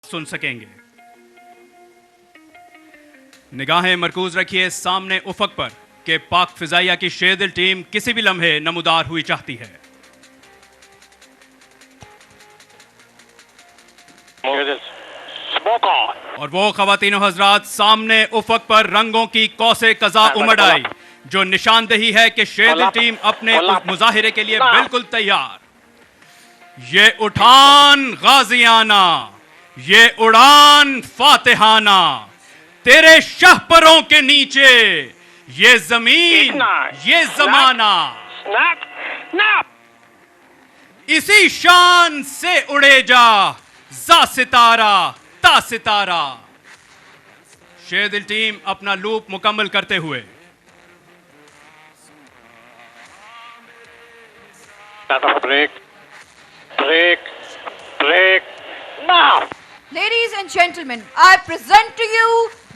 सुन सकेंगे। निगाहें मरकूज रखिए सामने उफक पर कि पाक फिजाइया की शेरदिल टीम किसी भी लम्हे नमूदार हुई चाहती है। और वो खवातीन हजरात सामने उफक पर रंगों की कौसे कजा उमड़ आई, जो निशानदेही है कि शेरदिल टीम अपने मुजाहिरे के लिए बिल्कुल तैयार। ये उठान गाजियाना, ये उड़ान फातिहाना, तेरे शहपरों के नीचे ये जमीन ये जमाना, इसी शान से उड़े जा जा सितारा ता सितारा। शेरदिल टीम अपना लूप मुकम्मल करते हुए break, now. Ladies and gentlemen, I present to you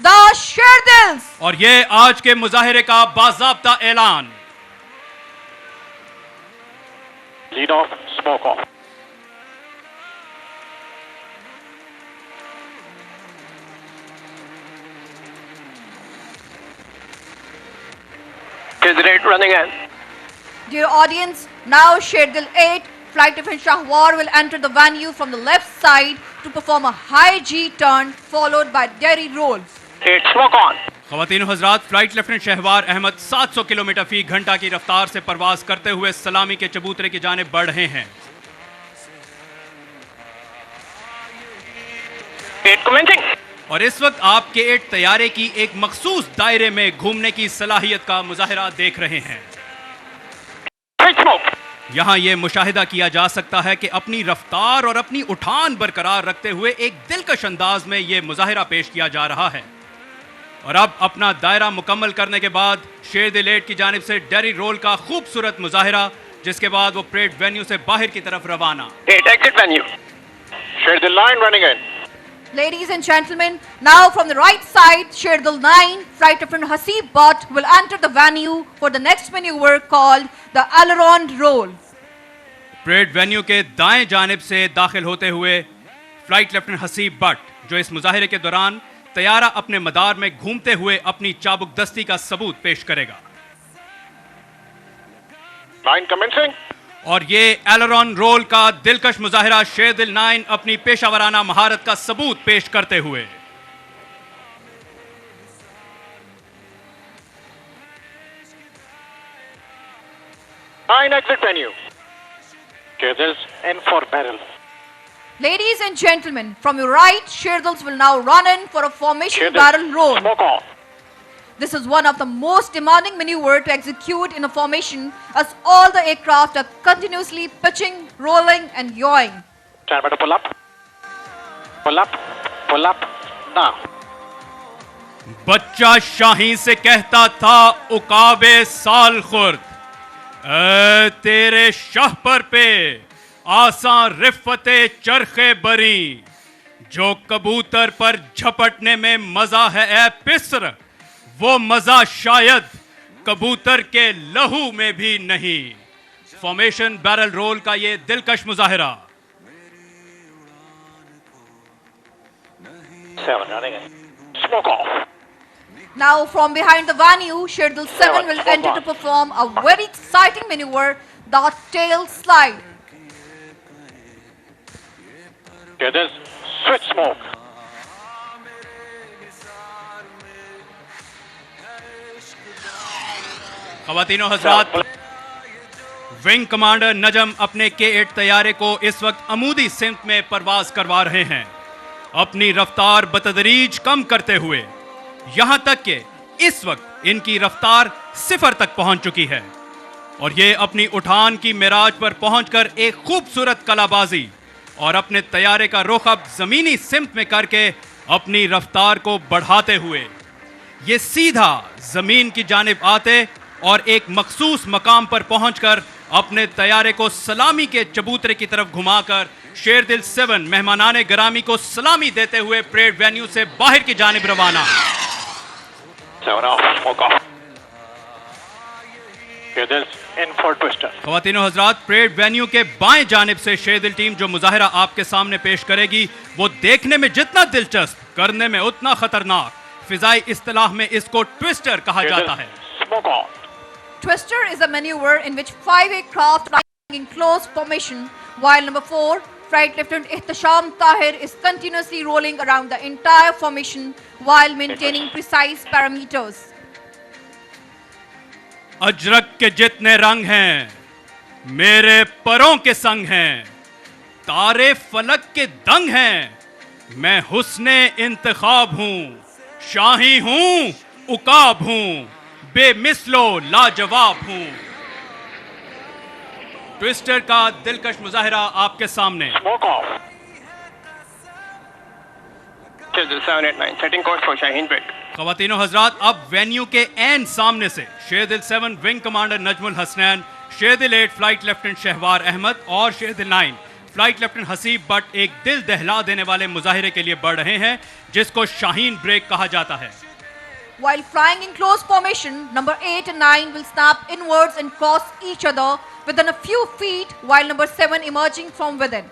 the Sherdils. और ये आज के मुजाहिरे का बाज़ाब्ता ऐलान। Lead off, smoke off. Sherdil 8 running in. Dear audience, now Sherdil 8, Flight Lieutenant Shahwar will enter the venue from the left side to perform a high G turn followed by derry rolls. 8 smoke on. ख़वातीन हज़रात, flight lieutenant Shahwar Ahmed 700 kilometre फी घंटा की रफ्तार से परवाज करते हुए सलामी के चबूतरे की जानिब बढ़ रहे हैं। 8 commencing. और इस वक्त आपके एक तैयारे की एक मखसूस दायरे में घूमने की सलाहियत का मुजाहिरा देख रहे हैं। 8 smoke. यहाँ ये मुशाहिदा किया जा सकता है कि अपनी रफ्तार और अपनी उठान बरकरार रखते हुए एक दिलकश अंदाज में ये मुजाहिरा पेश किया जा रहा है। और अब अपना दायरा मुकम्मल करने के बाद शेरदिल 8 की जानिब से डेरी रोल का खूबसूरत मुजाहिरा, जिसके बाद वो परेड वेन्यू से बाहर की तरफ रवाना। 8 exit venue. Sherdil 9 running in. Ladies and gentlemen, now from the right side, Sherdil 9, Flight Lieutenant Hasib Butt will enter the venue for the next maneuver called the aileron roll. Parade venue के दाएं जानिब से दाखिल होते हुए flight lieutenant Haseeb but, जो इस मुजाहिरे के दौरान तैयारा अपने मदार में घूमते हुए अपनी चाबुक दस्ती का सबूत पेश करेगा। 9 commencing. और ये एलरॉन रोल का दिलकश मुजाहिरा शेरदिल 9 अपनी पेशावराना महारत का सबूत पेश करते हुए। Nine exit venue. Sherdil's in for barrel. Ladies and gentlemen, from your right, Sherdils will now run in for a formation Sherdil, barrel roll. smoke off. This is one of the most demanding maneuver to execute in a formation, as all the aircraft are continuously pitching, rolling and yawing. Stand by to pull up. Pull up. Pull up. Now. बच्चा शाही से कहता था उकाबे साल खुर्द, ऐ तेरे शाहपर पे आसान रिफ़ते चरखे बरी, जो कबूतर पर झपटने में मजा है ऐ पिस्र, वो मजा शायद कबूतर के लहू में भी नहीं। फॉर्मेशन बैरल रोल का ये दिलकश मुजाहिरा। 7 running in. Smoke off. Now from behind the venue, Sherdil 7 will enter to perform a very exciting maneuver, the tail slide. Sherdil's switch smoke. ख़वातीनो Hazrat, wing commander नजम अपने K8 तैयारे को इस वक्त अमूदी सिमत में परवाज करवा रहे हैं, अपनी रफ्तार बतदरीज कम करते हुए, यहां तक कि इस वक्त इनकी रफ्तार 0 तक पहुंच चुकी है। और ये अपनी उठान की मिराज पर पहुंचकर एक खूबसूरत कलाबाजी और अपने तैयारे का रुख अब जमीनी सिमत में करके अपनी रफ्तार को बढ़ाते हुए ये सीधा जमीन की जानिब आते और एक मखसूस मकाम पर पहुंचकर अपने तैयारे को सलामी के चबूतरे की तरफ घुमाकर शेरदिल 7 मेहमानाने गरामी को सलामी देते हुए परेड वेन्यू से बाहर की जानिब रवाना। 7 off, smoke off. Sherdils in for twister. ख्वातीनो हजरात, परेड वेन्यू के बाएं जानिब से शेरदिल टीम जो मुजाहिरा आपके सामने पेश करेगी वो देखने में जितना दिलचस्प, करने में उतना खतरनाक। फिजाई इस्तिलाह में इसको ट्विस्टर कहा जाता है। Smoke on. Twister is a maneuver in which 5 aircraft flying in close formation, while number 4, Flight Lieutenant Ihtisham Tahir, is continuously rolling around the entire formation while maintaining precise parameters. Ajrak के जितने रंग हैं मेरे परों के संग हैं, तारे फलक के दंग हैं, मैं हुस्ने इंतखाब हूं, शाही हूं, उकाब हूं, बेमिसलो लाजवाब हूं। ट्विस्टर का दिलकश मुजाहिरा आपके सामने। Smoke off. Sherdil 789 setting course for Shaheen Break. ख्वातीनो हजरात, अब वेन्यू के एन सामने से शेरदिल 7 विंग कमांडर नजमुल हसनैन, शेरदिल 8 फ्लाइट लेफ्टिनेंट शहवार अहमद और शेरदिल 9 फ्लाइट लेफ्टिनेंट हसीब बट एक दिल दहला देने वाले मुजाहिरे के लिए बढ़ रहे हैं जिसको शाहीन ब्रेक कहा जाता है। While flying in close formation, number 8 and 9 will snap inwards and cross each other within a few feet, while number 7 emerging from within.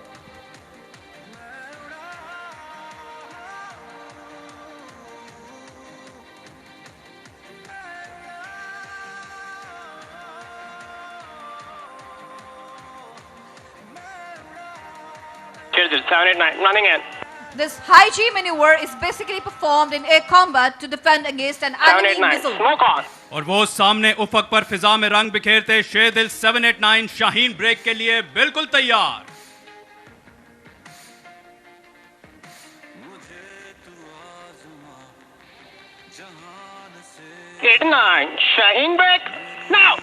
Sherdil 789 running in. This high G maneuver is basically performed in air combat to defend against an enemy 789 missile. smoke on. और वो सामने उफक पर फिजा में रंग बिखेरते शेरदिल 789 Shaheen break के लिए बिल्कुल तैयार। Eight nine Shaheen Break now.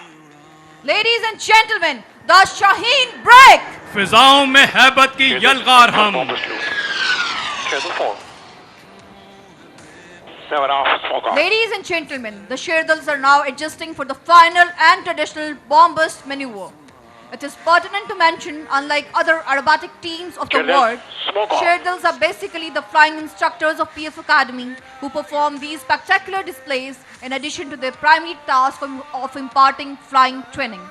Ladies and gentlemen, the Shaheen break! फिजाओं में हैबत की यलगार हम। Sherdil 4. 7 off smoke on. Ladies and gentlemen, the Sherdils are now adjusting for the final and traditional bomb burst maneuver. It is pertinent to mention, unlike other aerobatic teams of the Sherdils, world, smoke off. Sherdils are basically the flying instructors of PF Academy who perform these spectacular displays in addition to their primary task of imparting flying training.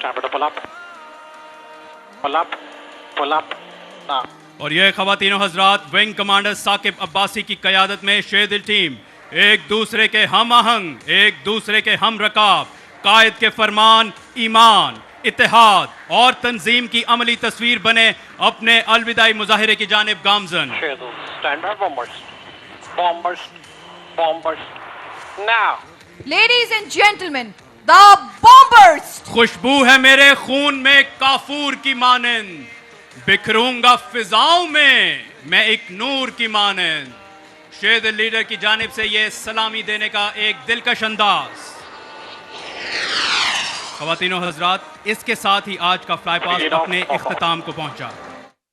Time to pull up. Pull up. Pull up. Now. और ये ख्वातीनो हजरात, wing commander Saqib Abbasi की क़यादत में शेरदिल team एक दूसरे के हम आहंग, एक दूसरे के हम रकाब, कायद के फरमान, ईमान, इत्तेहाद और तंजीम की अमली तस्वीर बने अपने अलविदाई मुजाहिरे की जानिब गामजन। Sherdil standard bombers. Bombers. Bombers. Now. Ladies and gentlemen, the bombers! खुशबू है मेरे खून में काफूर की मानंद, बिखरूंगा फिजाओं में मैं एक नूर की मानंद। शेरदिल लीडर की जानिब से ये सलामी देने का एक दिलकश अंदाज। ख्वातीनो हजरात, इसके साथ ही आज का फ्लाई पास्ट अपने इख्तिताम को पहुंचा।